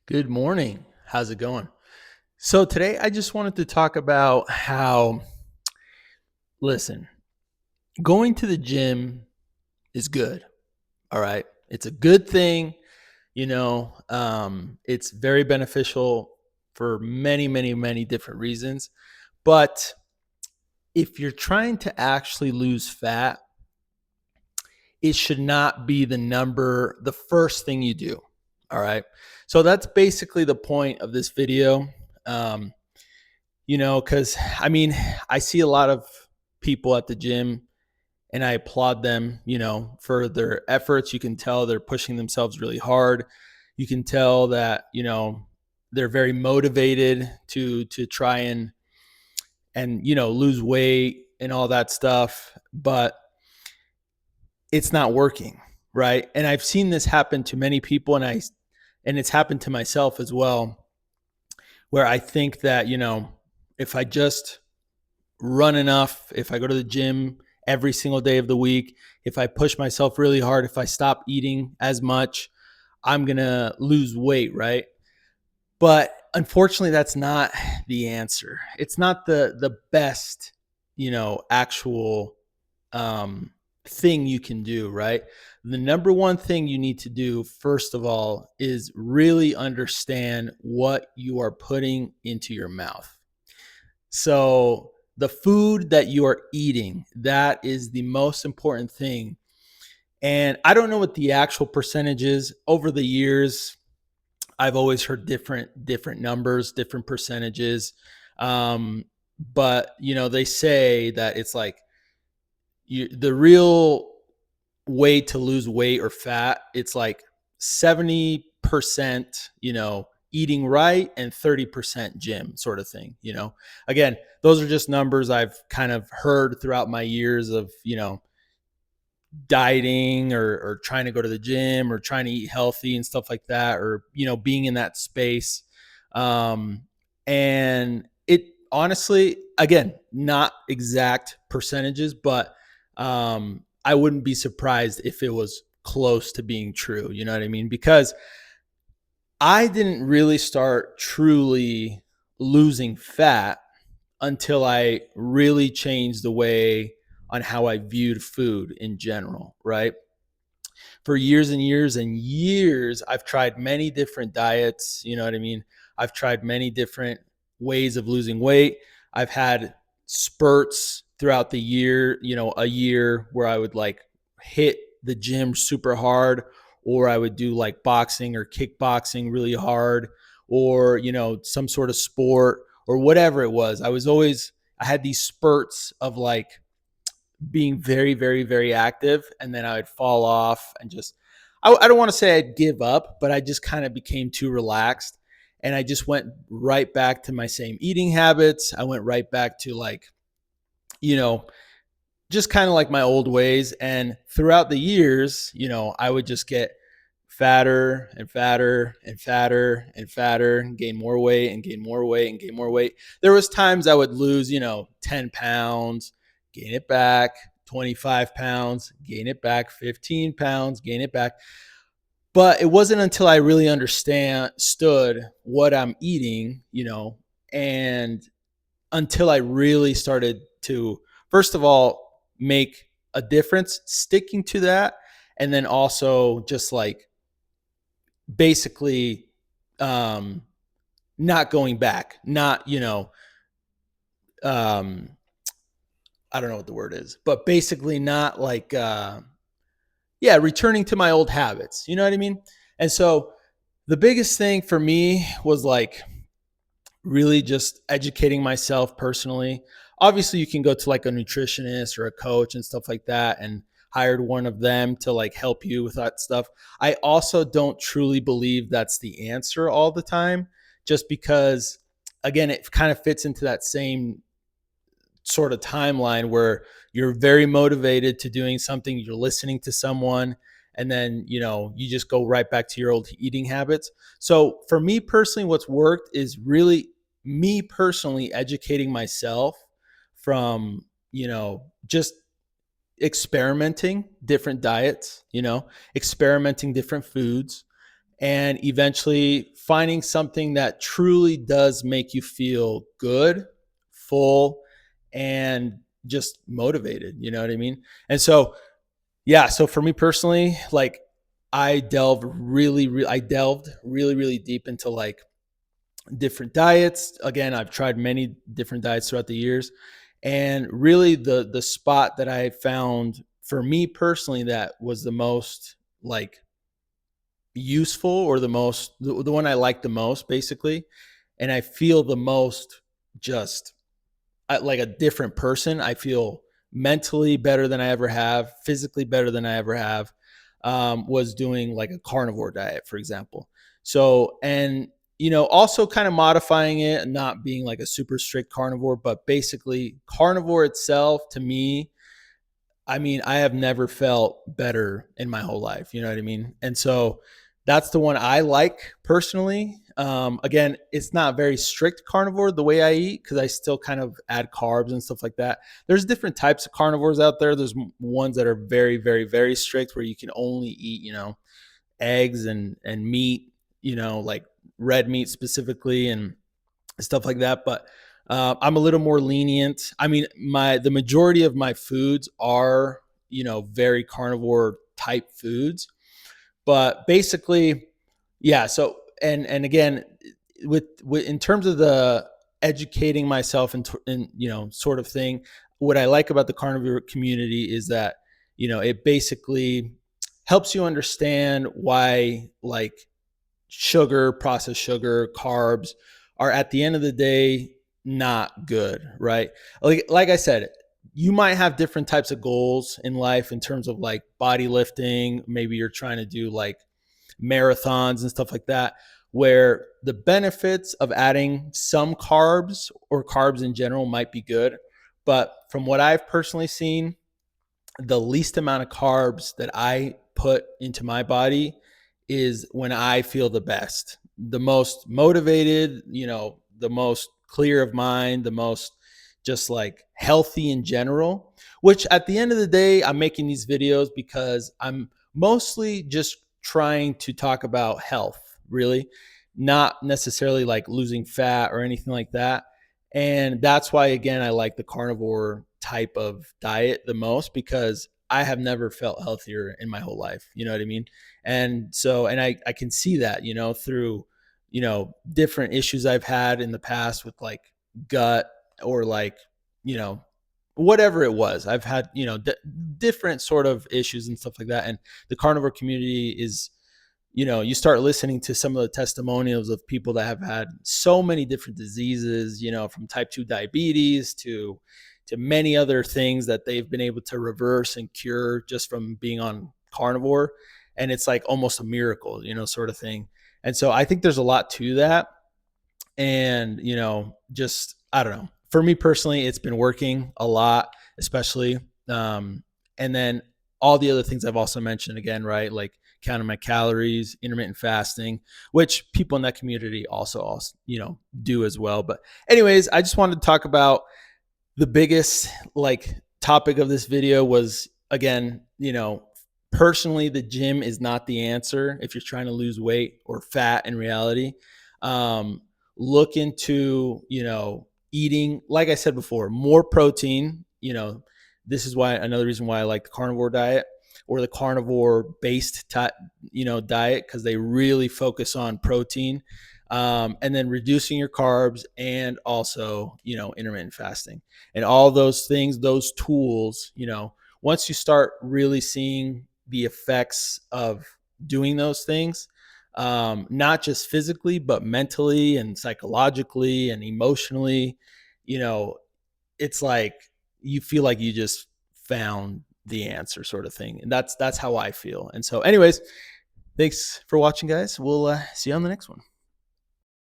Good morning. How's it going? So, today I just wanted to talk about how, listen, going to the gym is good. All right. It's a good thing. It's very beneficial for many, many, many different reasons. But if you're trying to actually lose fat, it should not be the first thing you do. All right. So, that's basically the point of this video. Um, because I see a lot of people at the gym and I applaud them, for their efforts. You can tell they're pushing themselves really hard. You can tell that, they're very motivated to try and lose weight and all that stuff, but it's not working, right? And I've seen this happen to many people and it's happened to myself as well, where I think that, if I just run enough, if I go to the gym every single day of the week, if I push myself really hard, if I stop eating as much, I'm going to lose weight, right? But unfortunately that's not the answer. It's not the best, actual um thing you can do, right? The number one thing you need to do first of all is really understand what you are putting into your mouth. So the food that you are eating, that is the most important thing. And I don't know what the actual percentage is. Over the years, I've always heard different numbers, different percentages. But they say that it's like the real way to lose weight or fat, it's like 70%, eating right and 30% gym sort of thing, Again, those are just numbers I've kind of heard throughout my years of, dieting or trying to go to the gym or trying to eat healthy and stuff like that, or, being in that space. And it honestly, again, not exact percentages, but I wouldn't be surprised if it was close to being true. You know what I mean? Because I didn't really start truly losing fat until I really changed the way on how I viewed food in general, right? For years and years and years, I've tried many different diets. You know what I mean? I've tried many different ways of losing weight. I've had spurts throughout the year, a year where I would like hit the gym super hard, or I would do like boxing or kickboxing really hard, or, some sort of sport or whatever it was. I had these spurts of like being very, very, very active, and then I would fall off and I don't want to say I'd give up, but I just kind of became too relaxed. And I just went right back to my same eating habits. I went right back to like, you know, just kind of like my old ways. And throughout the years, I would just get fatter and fatter and fatter and fatter and gain more weight and gain more weight and gain more weight. There was times I would lose, 10 pounds, gain it back, 25 pounds, gain it back, 15 pounds, gain it back. But it wasn't until I really understood what I'm eating, and until I really started to, first of all, make a difference sticking to that. And then also just like basically um, not going back, not, um, I don't know what the word is, but basically not like, yeah, returning to my old habits. You know what I mean? And so the biggest thing for me was like really just educating myself personally. Obviously, you can go to like a nutritionist or a coach and stuff like that and hired one of them to like help you with that stuff. I also don't truly believe that's the answer all the time, just because, again, it kind of fits into that same sort of timeline where you're very motivated to doing something, you're listening to someone, and then, you just go right back to your old eating habits. So for me personally, what's worked is really me personally educating myself from, just experimenting different diets, experimenting different foods, and eventually finding something that truly does make you feel good, full, and just motivated. You know what I mean? And so, yeah. So for me personally, like I delved really, really deep into like different diets. Again, I've tried many different diets throughout the years. And really the spot that I found for me personally that was the most like useful, or the one I like the most basically, and I feel the most just like a different person. I feel mentally better than I ever have, physically better than I ever have. Was doing like a carnivore diet, for example. So, and also kind of modifying it and not being like a super strict carnivore, but basically carnivore itself to me, I mean, I have never felt better in my whole life. You know what I mean? And so that's the one I like personally. Again, it's not very strict carnivore the way I eat, because I still kind of add carbs and stuff like that. There's different types of carnivores out there. There's ones that are very, very, very strict where you can only eat, eggs and meat, like red meat specifically and stuff like that. But I'm a little more lenient. I mean, the majority of my foods are, very carnivore type foods, but basically, yeah. So, and again, with in terms of the educating myself and sort of thing, what I like about the carnivore community is that it basically helps you understand why like sugar, processed sugar, carbs are at the end of the day not good, right? Like I said, you might have different types of goals in life in terms of like body lifting. Maybe you're trying to do like marathons and stuff like that, where the benefits of adding some carbs or carbs in general might be good. But from what I've personally seen, the least amount of carbs that I put into my body is when I feel the best, the most motivated, the most clear of mind, the most just like healthy in general, which at the end of the day, I'm making these videos because I'm mostly just trying to talk about health, really, not necessarily like losing fat or anything like that. And that's why, again, I like the carnivore type of diet the most, because I have never felt healthier in my whole life. You know what I mean? And so, and I can see that, through, different issues I've had in the past with like gut or like, you know, whatever it was. I've had, different sort of issues and stuff like that. And the carnivore community is, you start listening to some of the testimonials of people that have had so many different diseases, from type 2 diabetes to many other things that they've been able to reverse and cure just from being on carnivore. And it's like almost a miracle, sort of thing. And so I think there's a lot to that. And, just, I don't know. For me personally, it's been working a lot, especially. And then all the other things I've also mentioned again, right? Like counting my calories, intermittent fasting, which people in that community also, do as well. But anyways, I just wanted to talk about the biggest like topic of this video was, again, personally, the gym is not the answer if you're trying to lose weight or fat in reality. Look into, eating, like I said before, more protein. This is why another reason why I like the carnivore diet or the carnivore based, diet, because they really focus on protein. And then reducing your carbs and also, intermittent fasting and all those things, those tools, once you start really seeing the effects of doing those things, not just physically, but mentally and psychologically and emotionally, it's like you feel like you just found the answer, sort of thing. And that's how I feel. And so anyways, thanks for watching, guys. We'll see you on the next one.